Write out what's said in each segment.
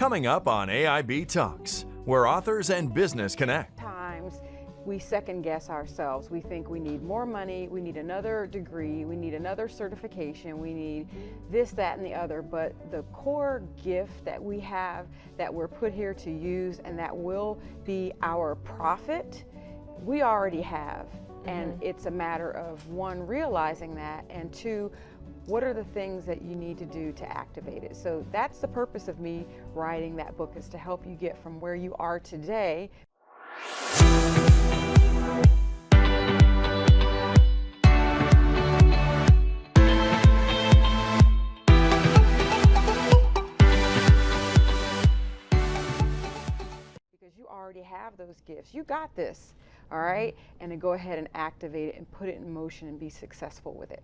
Coming up on AIB Talks, where authors and business connect. Times we second guess ourselves. We think we need more money, we need another degree, we need another certification, we need this, that, and the other. But the core gift that we have, that we're put here to use, and that will be our profit, we already have. And it's a matter of, one, realizing that, and two, what are the things that you need to do to activate it? So that's the purpose of me writing that book, is to help you get from where you are today. Because you already have those gifts. You got this, all right? And then go ahead and activate it and put it in motion and be successful with it.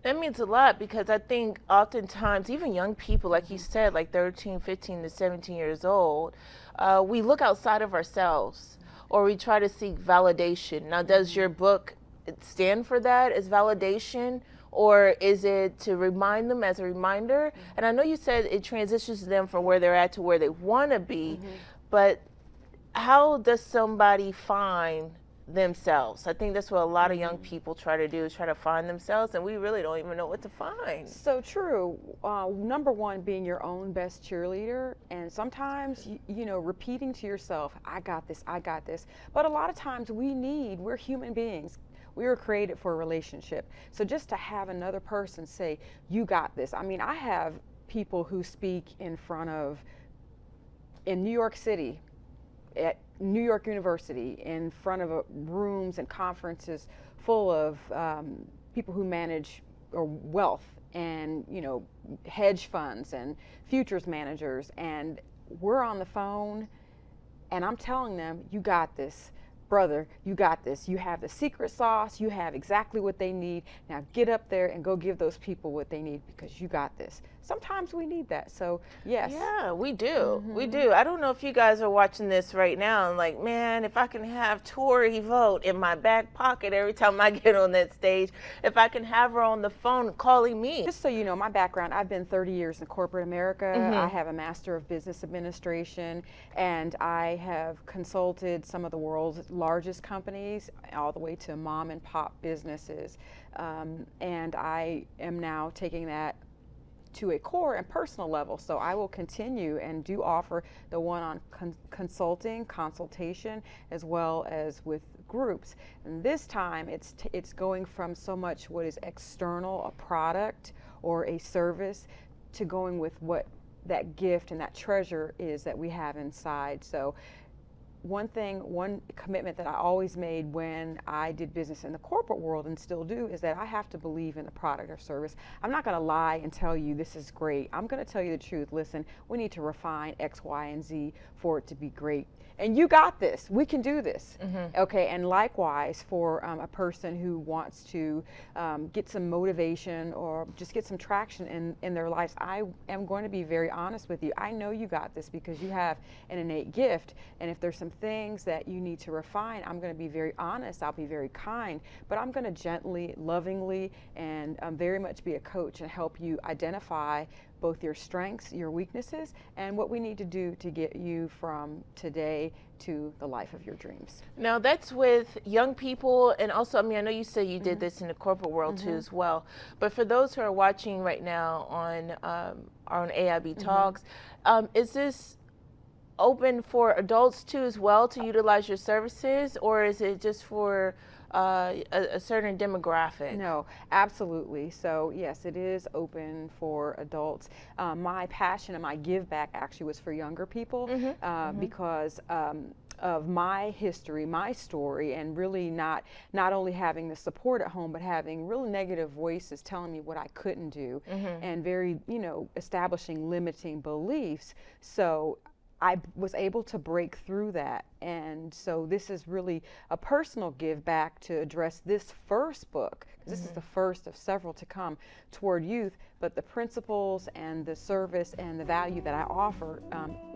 That means a lot, because I think oftentimes, even young people, like you said, like 13, 15 to 17 years old, we look outside of ourselves, or we try to seek validation. Now, does your book stand for that as validation, or is it to remind them as a reminder? And I know you said it transitions them from where they're at to where they want to be, but how does somebody find themselves? I think that's what a lot of young people try to do, is try to find themselves, and we really don't even know what to find. So true. Number one, being your own best cheerleader, and sometimes, you know, repeating to yourself, I got this, I got this. But a lot of times we're human beings. We were created for a relationship. So just to have another person say, you got this. I mean, I have people who speak in New York City, at New York University, in front of rooms and conferences full of people who manage wealth, and, you know, hedge funds and futures managers, and we're on the phone and I'm telling them, you got this, brother, you got this. You have the secret sauce, you have exactly what they need. Now get up there and go give those people what they need, because you got this. Sometimes we need that, so yes. Yeah, we do. We do. I don't know if you guys are watching this right now and like, man, if I can have Tori Vogt in my back pocket every time I get on that stage, if I can have her on the phone calling me. Just so you know, my background, I've been 30 years in corporate America. I have a Master of Business Administration, and I have consulted some of the world's largest companies, all the way to mom and pop businesses. And I am now taking that to a core and personal level. So I will continue and do offer the one-on consultation, as well as with groups. And this time it's going from so much what is external, a product or a service, to going with what that gift and that treasure is that we have inside. So one commitment that I always made when I did business in the corporate world, and still do, is that I have to believe in the product or service. I'm not going to lie and tell you this is great. I'm going to tell you the truth. Listen, we need to refine X, Y, and Z for it to be great. And you got this. We can do this. Okay, and likewise for a person who wants to get some motivation or just get some traction in their lives, I am going to be very honest with you. I know you got this because you have an innate gift, and if there's some things that you need to refine, I'm going to be very honest. I'll be very kind, but I'm going to gently, lovingly, and very much be a coach and help you identify both your strengths, your weaknesses, and what we need to do to get you from today to the life of your dreams. Now that's with young people, and also, I mean, I know you said you did this in the corporate world too as well, but for those who are watching right now on AIB Talks, is this open for adults too as well to utilize your services, or is it just for a certain demographic? No, absolutely. So yes, it is open for adults. My passion and my give back actually was for younger people, because of my history, my story, and really not only having the support at home, but having real negative voices telling me what I couldn't do, and very, you know, establishing limiting beliefs. So I was able to break through that, and so this is really a personal give back to address this first book, because this is the first of several to come toward youth, but the principles and the service and the value that I offer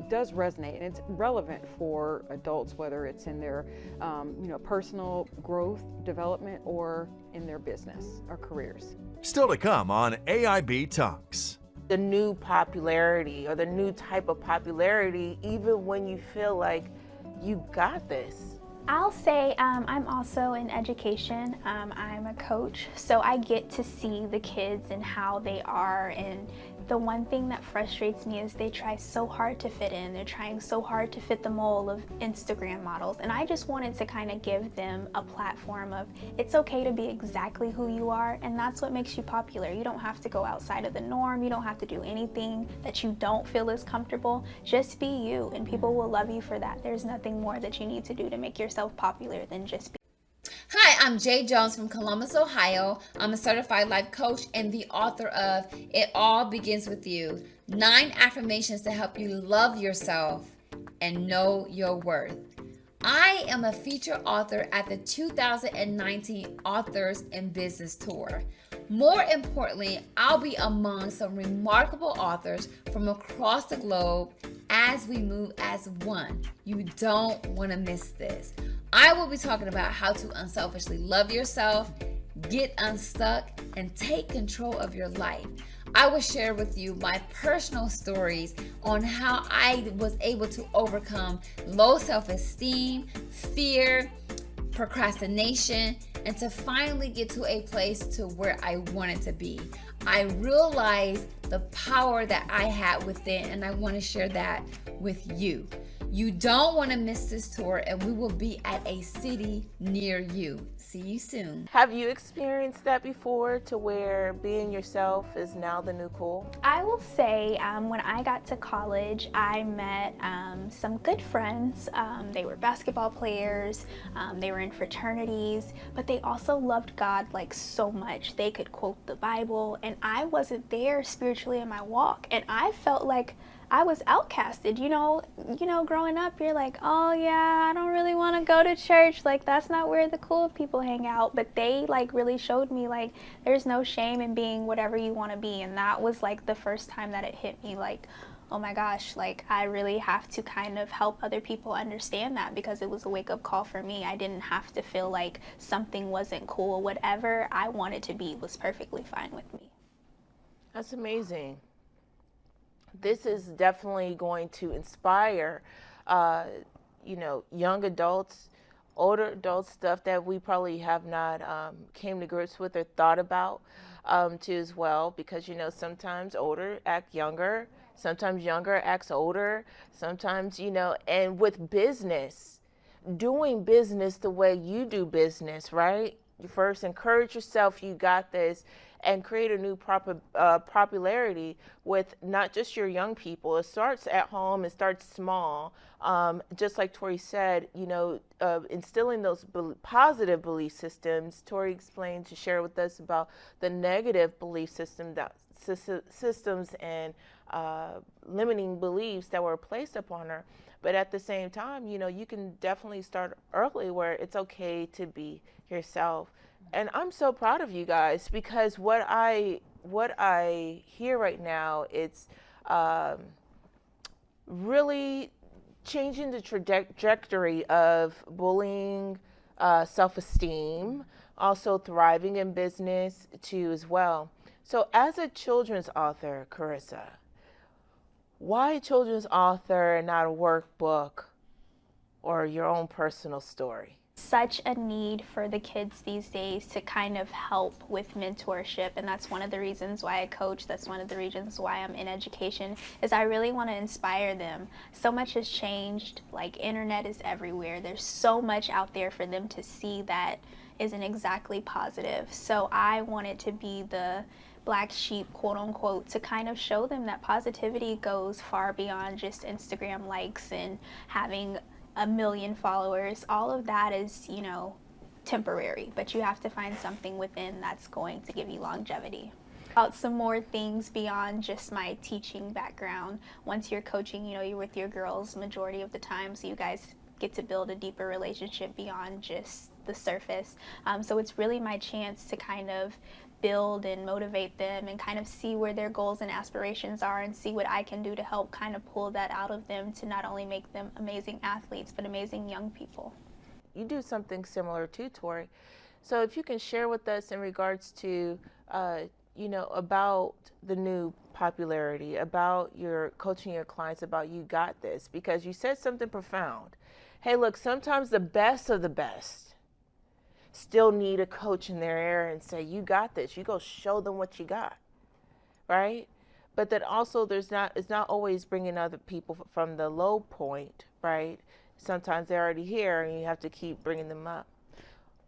does resonate, and it's relevant for adults, whether it's in their you know, personal growth, development, or in their business or careers. Still to come on AIB Talks. the new popularity or the new type of popularity, even when you feel like you got this? I'll say I'm also in education. I'm a coach, so I get to see the kids and how they are, and the one thing that frustrates me is they try so hard to fit in. They're trying so hard to fit the mold of Instagram models, and I just wanted to kind of give them a platform of it's okay to be exactly who you are, and that's what makes you popular. You don't have to go outside of the norm. You don't have to do anything that you don't feel is comfortable. Just be you, and people will love you for that. There's nothing more that you need to do to make yourself popular than just be. Hi, I'm Jay Jones from Columbus, Ohio. I'm a certified life coach and the author of It All Begins With You, 9 affirmations to help you love yourself and know your worth. I am a featured author at the 2019 Authors in Business Tour. More importantly, I'll be among some remarkable authors from across the globe as we move as one. You don't want to miss this. I will be talking about how to unselfishly love yourself, get unstuck, and take control of your life. I will share with you my personal stories on how I was able to overcome low self-esteem, fear, procrastination, and to finally get to a place to where I wanted to be. I realized the power that I had within, and I want to share that with you. You don't want to miss this tour, and we will be at a city near you. See you soon. Have you experienced that before, to where being yourself is now the new cool? I will say when I got to college, I met some good friends. They were basketball players, they were in fraternities, but they also loved God like so much. They could quote the Bible, and I wasn't there spiritually in my walk, and I felt like I was outcasted. You know, growing up, you're like, oh yeah, I don't really want to go to church. Like, that's not where the cool people hang out. But they like really showed me like there's no shame in being whatever you want to be. And that was like the first time that it hit me like, oh my gosh, like I really have to kind of help other people understand that, because it was a wake-up call for me. I didn't have to feel like something wasn't cool. Whatever I wanted to be was perfectly fine with me. That's amazing. This is definitely going to inspire, young adults, older adults, stuff that we probably have not came to grips with or thought about too as well, because, sometimes older act younger, sometimes younger acts older, sometimes, and with business, doing business the way you do business, right? You first encourage yourself, you got this, and create a new popularity with not just your young people. It starts at home, it starts small. Just like Tori said, instilling those positive belief systems. Tori explained to share with us about the negative belief systems and limiting beliefs that were placed upon her. But at the same time, you can definitely start early where it's okay to be yourself. And I'm so proud of you guys, because what I hear right now, it's really changing the trajectory of bullying, self-esteem, also thriving in business too as well. So as a children's author, Karissa, why a children's author and not a workbook or your own personal story? Such a need for the kids these days to kind of help with mentorship, and that's one of the reasons why I coach. That's one of the reasons why I'm in education, is I really want to inspire them. So much has changed, like internet is everywhere. There's so much out there for them to see that isn't exactly positive. So I wanted to be the black sheep, quote unquote, to kind of show them that positivity goes far beyond just Instagram likes and having a million followers. All of that is, temporary, but you have to find something within that's going to give you longevity. About some more things beyond just my teaching background. Once you're coaching, you're with your girls majority of the time, so you guys get to build a deeper relationship beyond just the surface. So it's really my chance to kind of build and motivate them and kind of see where their goals and aspirations are, and see what I can do to help kind of pull that out of them to not only make them amazing athletes, but amazing young people. You do something similar too, Tori. So if you can share with us in regards to, about the new popularity, about your coaching your clients, about you got this, because you said something profound. Hey, look, sometimes the best of the best still need a coach in their ear and say, you got this. You go show them what you got, right? But that also it's not always bringing other people from the low point, right? Sometimes they're already here and you have to keep bringing them up.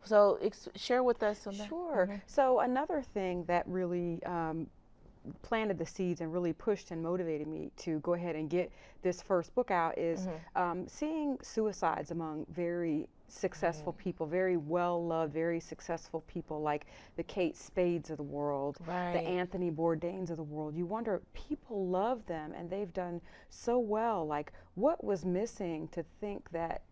So share with us on that. Sure. Mhm. So another thing that really planted the seeds and really pushed and motivated me to go ahead and get this first book out is seeing suicides among very successful people, very well-loved, very successful people like the Kate Spades of the world, the Anthony Bourdains of the world. You wonder, people love them and they've done so well. Like, what was missing to think that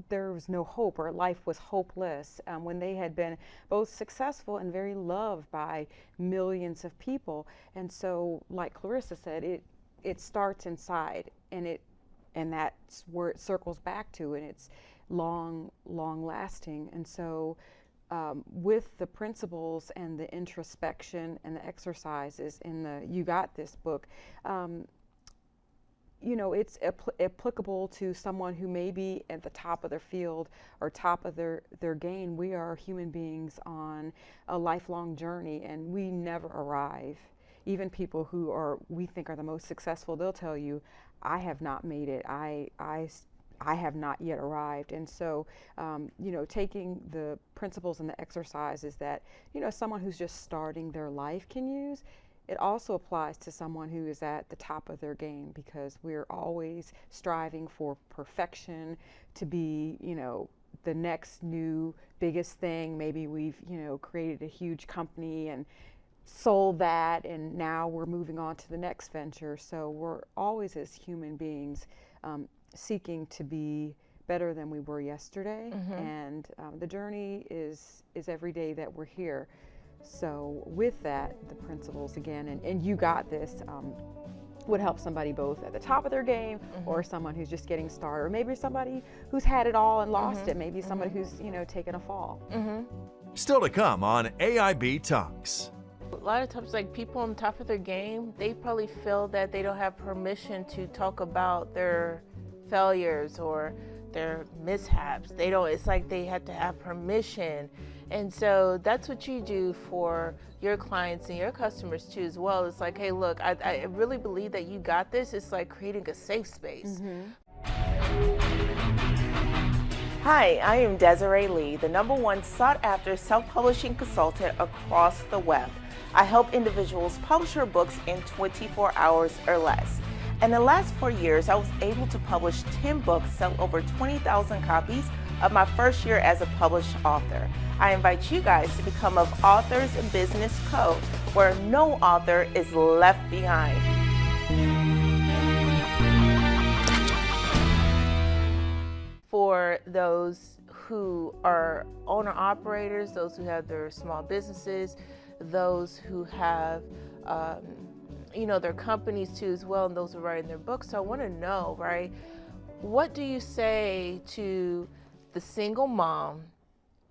there was no hope or life was hopeless when they had been both successful and very loved by millions of people? And so, like Karissa said, it starts inside, and that's where it circles back to, and it's long lasting. And so with the principles and the introspection and the exercises in the You Got This book, you know, it's applicable to someone who may be at the top of their field or top of their game. We are human beings on a lifelong journey, and we never arrive. Even people who we think are the most successful, they'll tell you, I have not made it. I have not yet arrived. And so, you know, taking the principles and the exercises that, you know, someone who's just starting their life can use, it also applies to someone who is at the top of their game, because we're always striving for perfection, to be, you know, the next new biggest thing. Maybe we've, you know, created a huge company and sold that, and now we're moving on to the next venture. So we're always, as human beings, seeking to be better than we were yesterday. And the journey is every day that we're here. So with that, the principles again, and You Got This would help somebody both at the top of their game or someone who's just getting started, or maybe somebody who's had it all and lost it, maybe somebody who's, you know, taken a fall. Still to come on AIB Talks. A lot of times, like, people on top of their game, they probably feel that they don't have permission to talk about their failures or their mishaps. They don't, it's like they have to have permission. And so that's what you do for your clients and your customers too as well. It's like, hey, look, I really believe that You Got This. It's like creating a safe space. Hi, I am Desiree Lee, the #1 sought after self-publishing consultant across the web. I help individuals publish their books in 24 hours or less. In the last 4 years, I was able to publish 10 books, sell over 20,000 copies of my first year as a published author. I invite you guys to become of Authors in Business Co., where no author is left behind. For those who are owner-operators, those who have their small businesses, those who have you know, their companies too as well, and those who are writing their books. So I want to know, right, what do you say to the single mom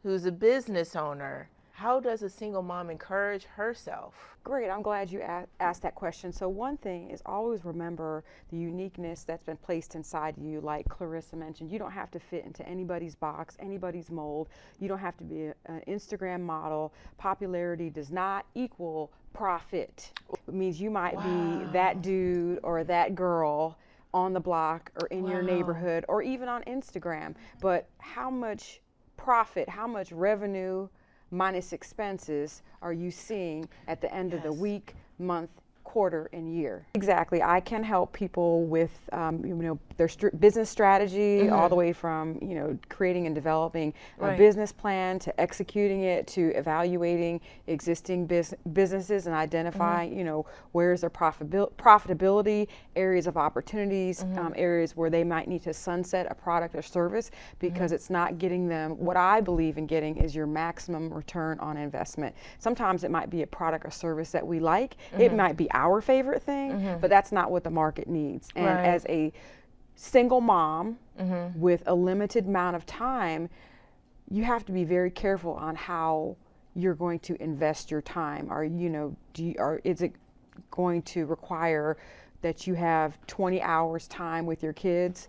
who's a business owner? How does a single mom encourage herself? Great, I'm glad you asked that question. So one thing is, always remember the uniqueness that's been placed inside you. Like Karissa mentioned, you don't have to fit into anybody's box, anybody's mold. You don't have to be an Instagram model. Popularity does not equal profit. It means you might be that dude or that girl on the block or in your neighborhood or even on Instagram. But how much profit, how much revenue minus expenses are you seeing at the end of the week, month, quarter, and year? Exactly. I can help people with you know, their business strategy, all the way from, you know, creating and developing a business plan to executing it, to evaluating existing businesses and identifying, you know, where's their profitability, areas of opportunities, areas where they might need to sunset a product or service because it's not getting them. What I believe in getting is your maximum return on investment. Sometimes it might be a product or service that we like. It might be our favorite thing, but that's not what the market needs. And as a single mom with a limited amount of time, you have to be very careful on how you're going to invest your time. Or, you know, is it going to require that you have 20 hours time with your kids.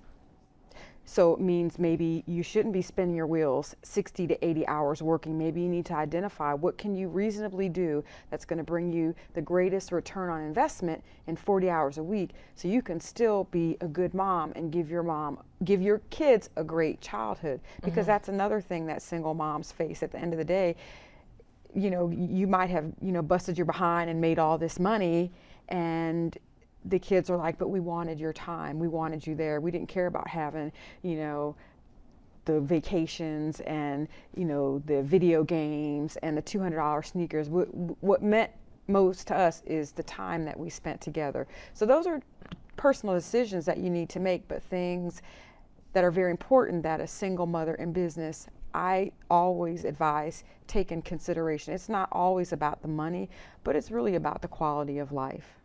So it means maybe you shouldn't be spinning your wheels 60 to 80 hours working. Maybe you need to identify what can you reasonably do that's going to bring you the greatest return on investment in 40 hours a week, so you can still be a good mom and give your kids a great childhood. Because that's another thing that single moms face at the end of the day. You know, you might have, you know, busted your behind and made all this money, and the kids are like, but we wanted your time. We wanted you there. We didn't care about having, you know, the vacations and, you know, the video games and the $200 sneakers. What meant most to us is the time that we spent together. So those are personal decisions that you need to make, but things that are very important that a single mother in business, I always advise take in consideration. It's not always about the money, but it's really about the quality of life.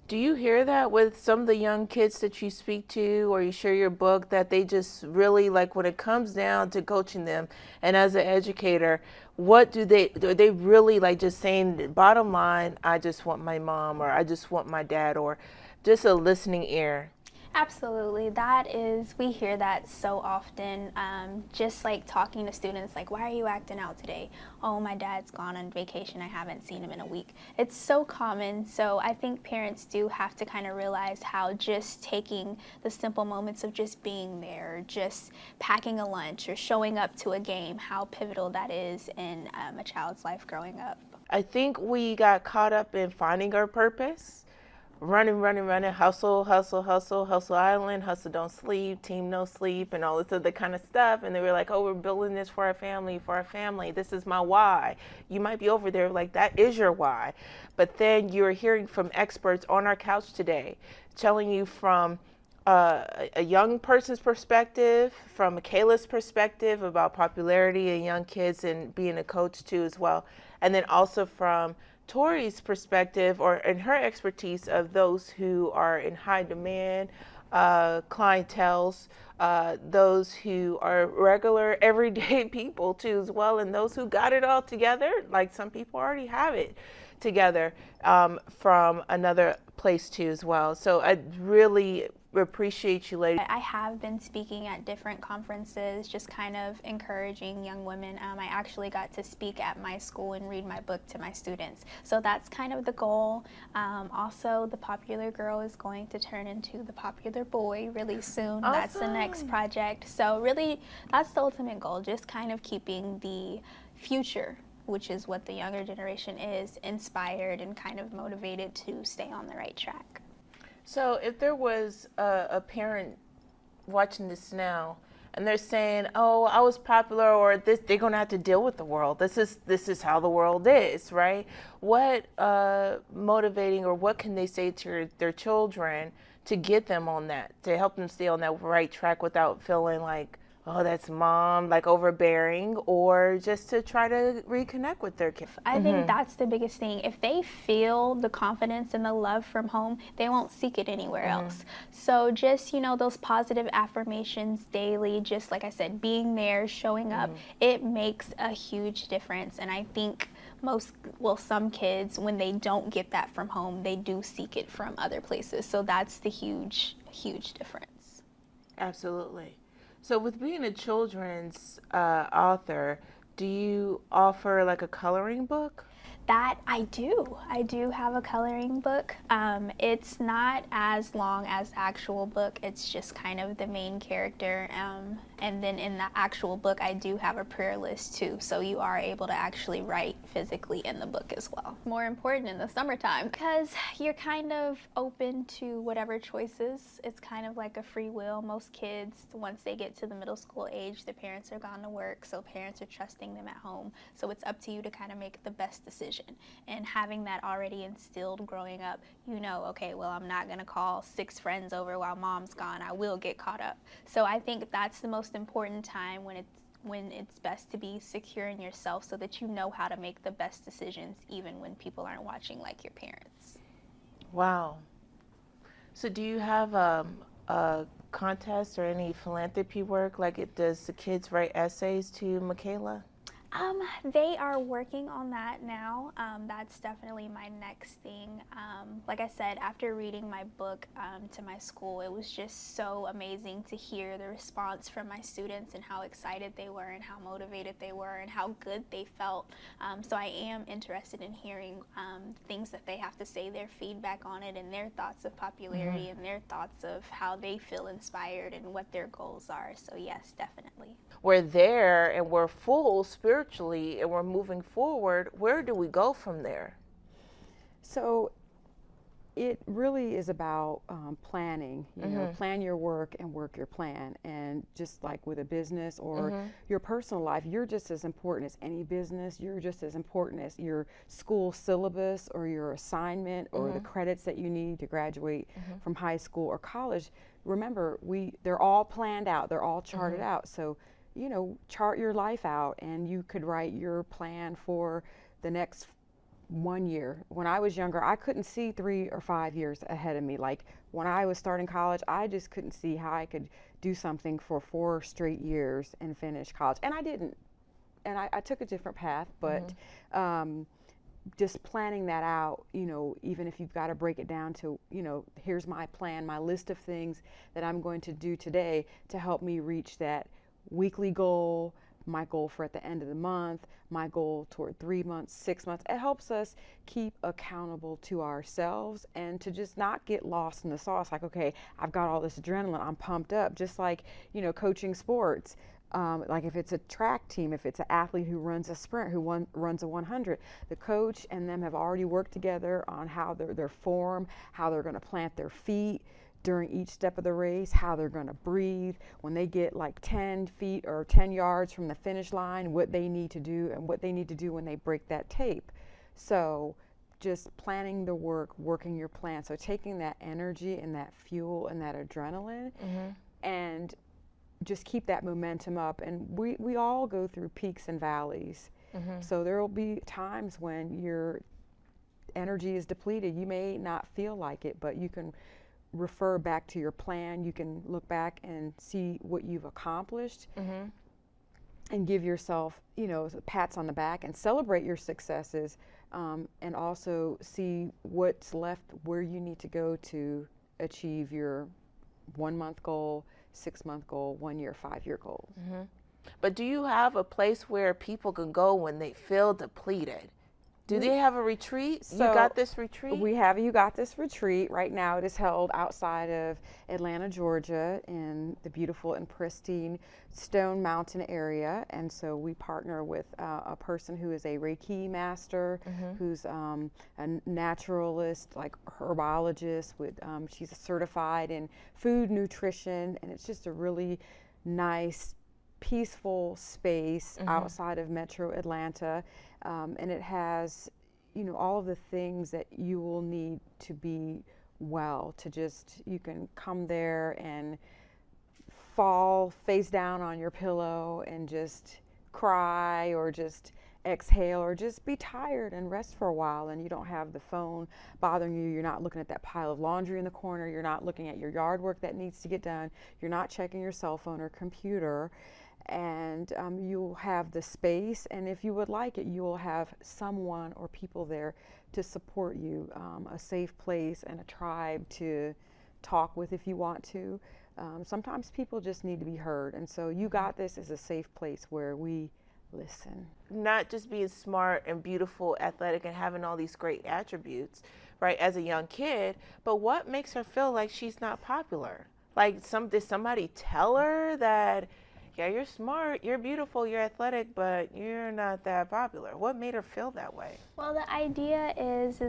Do you hear that with some of the young kids that you speak to or you share your book, that they just really, like, when it comes down to coaching them and as an educator, what do they really like, just saying bottom line, I just want my mom, or I just want my dad, or just a listening ear? Absolutely. We hear that so often, just like talking to students, like, why are you acting out today? Oh, my dad's gone on vacation. I haven't seen him in a week. It's so common. So I think parents do have to kind of realize how just taking the simple moments of just being there, just packing a lunch or showing up to a game, how pivotal that is in a child's life growing up. I think we got caught up in finding our purpose. Running, hustle island, hustle don't sleep, team no sleep, and all this other kind of stuff. And they were like, oh, we're building this for our family. This is my why. You might be over there like, that is your why. But then you're hearing from experts on our couch today, telling you from a young person's perspective, from Michaela's perspective about popularity in young kids and being a coach too as well. And then also from Tori's perspective, or in her expertise, of those who are in high demand, clienteles, those who are regular everyday people too as well, and those who got it all together, like some people already have it together from another place too as well. So I really appreciate you, ladies. I have been speaking at different conferences, just kind of encouraging young women. I actually got to speak at my school and read my book to my students. So that's kind of the goal. Also, the popular girl is going to turn into the popular boy really soon. Awesome. That's the next project. So really, that's the ultimate goal, just kind of keeping the future, which is what the younger generation is, inspired and kind of motivated to stay on the right track. So if there was a parent watching this now and they're saying, oh, I was popular, or this, they're going to have to deal with the world. This is how the world is, right? What motivating, or what can they say to their children to get them on that, to help them stay on that right track without feeling like, oh, that's mom, like overbearing, or just to try to reconnect with their kids? I think that's the biggest thing. If they feel the confidence and the love from home, they won't seek it anywhere else. So just, you know, those positive affirmations daily, just like I said, being there, showing up, it makes a huge difference. And I think some kids, when they don't get that from home, they do seek it from other places. So that's the huge difference. Absolutely. So with being a children's author, do you offer like a coloring book? That I do. I do have a coloring book. It's not as long as the actual book. It's just kind of the main character. And then in the actual book, I do have a prayer list too. So you are able to actually write physically in the book as well. More important in the summertime, because you're kind of open to whatever choices. It's kind of like a free will. Most kids, once they get to the middle school age, their parents are gone to work. So parents are trusting them at home. So it's up to you to kind of make the best decision. And having that already instilled growing up, you know, okay, well, I'm not going to call 6 friends over while mom's gone. I will get caught up. So I think that's the most important time, when it's best to be secure in yourself, so that you know how to make the best decisions even when people aren't watching, like your parents. Wow. So do you have a contest or any philanthropy work? Like, does the kids write essays to Michaela? They are working on that now. That's definitely my next thing. Like I said, after reading my book to my school, it was just so amazing to hear the response from my students and how excited they were and how motivated they were and how good they felt. So I am interested in hearing things that they have to say, their feedback on it and their thoughts of popularity and their thoughts of how they feel inspired and what their goals are. So yes, definitely. We're there and we're full spiritually and we're moving forward. Where do we go from there? So it really is about planning, you know, plan your work and work your plan. And just like with a business or your personal life, you're just as important as any business. You're just as important as your school syllabus or your assignment or the credits that you need to graduate from high school or college. Remember, they're all planned out. They're all charted out. So, you know, chart your life out and you could write your plan for the next 1 year. When I was younger, I couldn't see 3 or 5 years ahead of me. Like when I was starting college, I just couldn't see how I could do something for 4 straight years and finish college. And I didn't. And I took a different path, but just planning that out, you know, even if you've got to break it down to, you know, here's my plan, my list of things that I'm going to do today to help me reach that weekly goal, my goal for at the end of the month, my goal toward 3 months, 6 months. It helps us keep accountable to ourselves and to just not get lost in the sauce. Like, okay, I've got all this adrenaline, I'm pumped up. Just like, you know, coaching sports. Like if it's a track team, if it's an athlete who runs a sprint, who runs a 100, the coach and them have already worked together on how their form, how they're going to plant their feet during each step of the race, how they're going to breathe when they get like 10 feet or 10 yards from the finish line, what they need to do and what they need to do when they break that tape. So just planning the work, working your plan. So taking that energy and that fuel and that adrenaline and just keep that momentum up. And we all go through peaks and valleys. So there will be times when your energy is depleted. You may not feel like it, but you can refer back to your plan. You can look back and see what you've accomplished and give yourself, you know, pats on the back and celebrate your successes, and also see what's left, where you need to go to achieve your 1 month goal, 6 month goal, 1 year, 5 year goals. But do you have a place where people can go when they feel depleted? Do they have a retreat? So you got this retreat? We have You Got This retreat. Right now it is held outside of Atlanta, Georgia in the beautiful and pristine Stone Mountain area. And so we partner with a person who is a Reiki master, who's a naturalist, like herbologist. She's certified in food nutrition, and it's just a really nice, peaceful space outside of Metro Atlanta. And it has, you know, all of the things that you will need to be well, you can come there and fall face down on your pillow and just cry or just exhale or just be tired and rest for a while, and you don't have the phone bothering you. You're not looking at that pile of laundry in the corner. You're not looking at your yard work that needs to get done. You're not checking your cell phone or computer. And you'll have the space, and if you would like it, you will have someone or people there to support you, a safe place and a tribe to talk with if you want to. Sometimes people just need to be heard, and so You Got This is a safe place where we listen. Not just being smart and beautiful, athletic, and having all these great attributes, right, as a young kid, but what makes her feel like she's not popular? Like, did somebody tell her that, yeah, you're smart, you're beautiful, you're athletic, but you're not that popular? What made her feel that way? Well, the idea is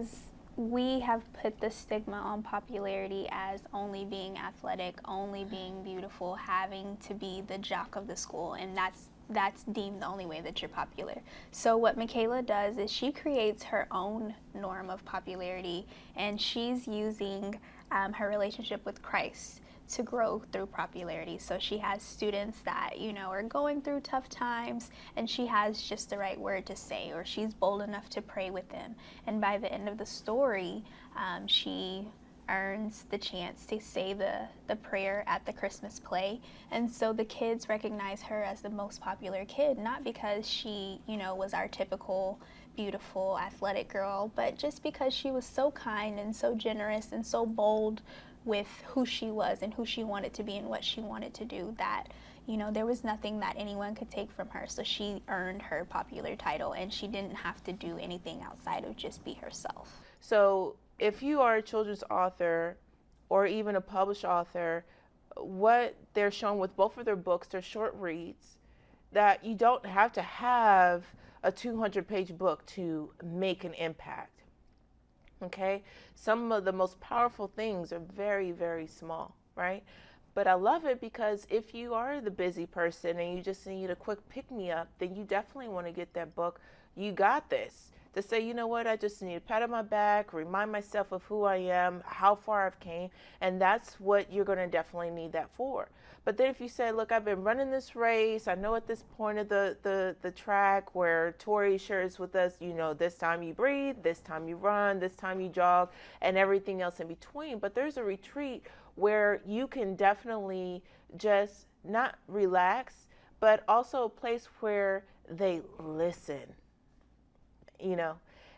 we have put the stigma on popularity as only being athletic, only being beautiful, having to be the jock of the school, and that's deemed the only way that you're popular. So what Michaela does is she creates her own norm of popularity, and she's using her relationship with Christ to grow through popularity. So she has students that, you know, are going through tough times, and she has just the right word to say, or she's bold enough to pray with them. And by the end of the story, she earns the chance to say the prayer at the Christmas play. And so the kids recognize her as the most popular kid, not because she, was our typical beautiful athletic girl, but just because she was so kind and so generous and so bold with who she was and who she wanted to be and what she wanted to do, that there was nothing that anyone could take from her. So she earned her popular title, and she didn't have to do anything outside of just be herself. So if you are a children's author or even a published author, what they're shown with both of their books, they're short reads, that you don't have to have a 200-page book to make an impact. Okay? Some of the most powerful things are very, very small, right? But I love it because if you are the busy person and you just need a quick pick-me-up, then you definitely want to get that book. You got this. To say, you know what, I just need a pat on my back, remind myself of who I am, how far I've came, and that's what you're going to definitely need that for. But then if you say, look, I've been running this race, I know at this point of the track where Tori shares with us, this time you breathe, this time you run, this time you jog, and everything else in between. But there's a retreat where you can definitely just not relax, but also a place where they listen.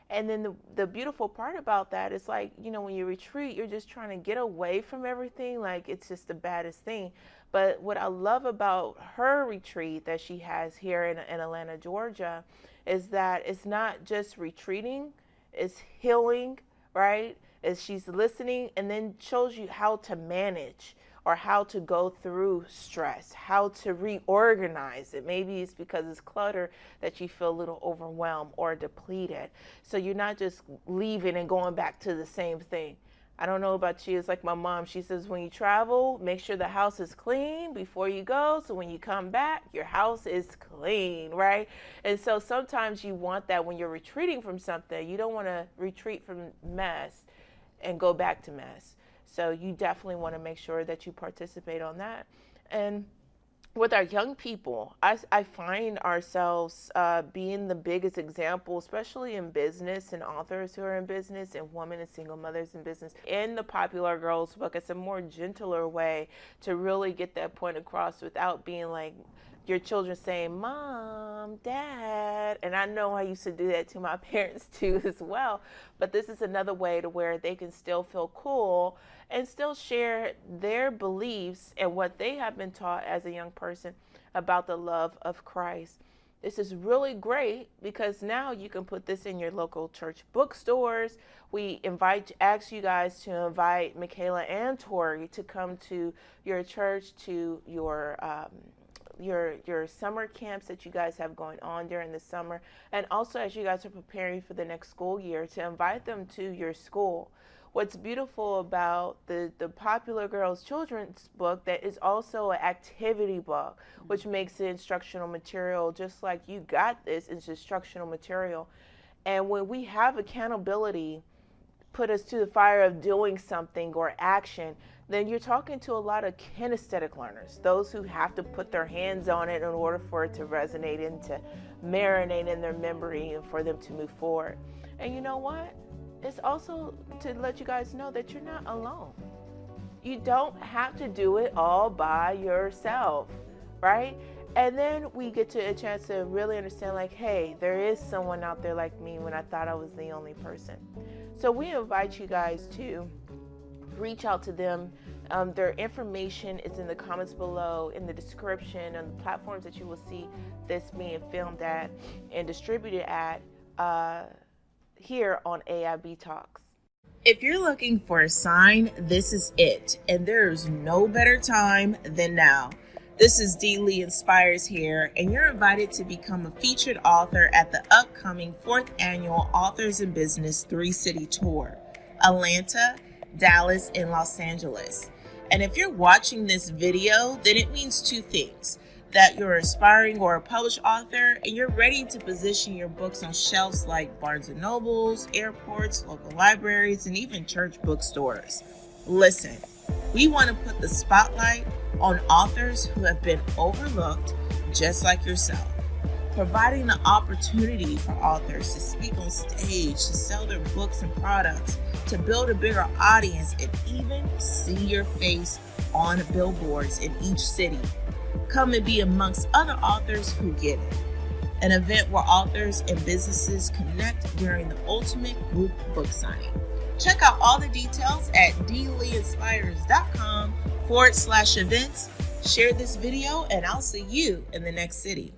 And then the beautiful part about that is like, when you retreat, you're just trying to get away from everything. Like, it's just the baddest thing. But what I love about her retreat that she has here in Atlanta, Georgia, is that it's not just retreating, it's healing, right? As she's listening and then shows you how to manage or how to go through stress, how to reorganize it. Maybe it's because it's clutter that you feel a little overwhelmed or depleted. So you're not just leaving and going back to the same thing. I don't know about you, it's like my mom. She says when you travel, make sure the house is clean before you go. So when you come back, your house is clean, right? And so sometimes you want that when you're retreating from something. You don't want to retreat from mess and go back to mess. So you definitely want to make sure that you participate on that. And with our young people, I find ourselves being the biggest example, especially in business and authors who are in business and women and single mothers in business. In the Popular Girls book, it's a more gentler way to really get that point across without being like your children saying, Mom, Dad. And I know I used to do that to my parents too as well. But this is another way to where they can still feel cool and still share their beliefs and what they have been taught as a young person about the love of Christ. This is really great because now you can put this in your local church bookstores. We ask you guys to invite Michaela and Tori to come to your church, to your summer camps that you guys have going on during the summer, and also as you guys are preparing for the next school year, to invite them to your school. What's beautiful about the Popular Girls children's book, that is also an activity book, which makes it instructional material, just like You Got This is instructional material. And when we have accountability put us to the fire of doing something or action, then you're talking to a lot of kinesthetic learners, those who have to put their hands on it in order for it to resonate and to marinate in their memory and for them to move forward. And you know what? It's also to let you guys know that you're not alone. You don't have to do it all by yourself, right? And then we get to a chance to really understand, like, hey, there is someone out there like me when I thought I was the only person. So we invite you guys to reach out to them. Their information is in the comments below, in the description, on the platforms that you will see this being filmed at and distributed at here on AIB Talks. If you're looking for a sign, this is it. And there's no better time than now. This is DLee Inspires here, and you're invited to become a featured author at the upcoming 4th annual Authors in Business 3-City Tour, Atlanta, Dallas, and Los Angeles. And if you're watching this video, then it means two things: that you're aspiring or a published author and you're ready to position your books on shelves like Barnes & Nobles, airports, local libraries, and even church bookstores. Listen, we want to put the spotlight on authors who have been overlooked, just like yourself. providing the opportunity for authors to speak on stage, to sell their books and products, to build a bigger audience, and even see your face on billboards in each city. Come and be amongst other authors who get it. An event where authors and businesses connect during the ultimate group book signing. Check out all the details at DLeeInspires.com/events. Share this video and I'll see you in the next city.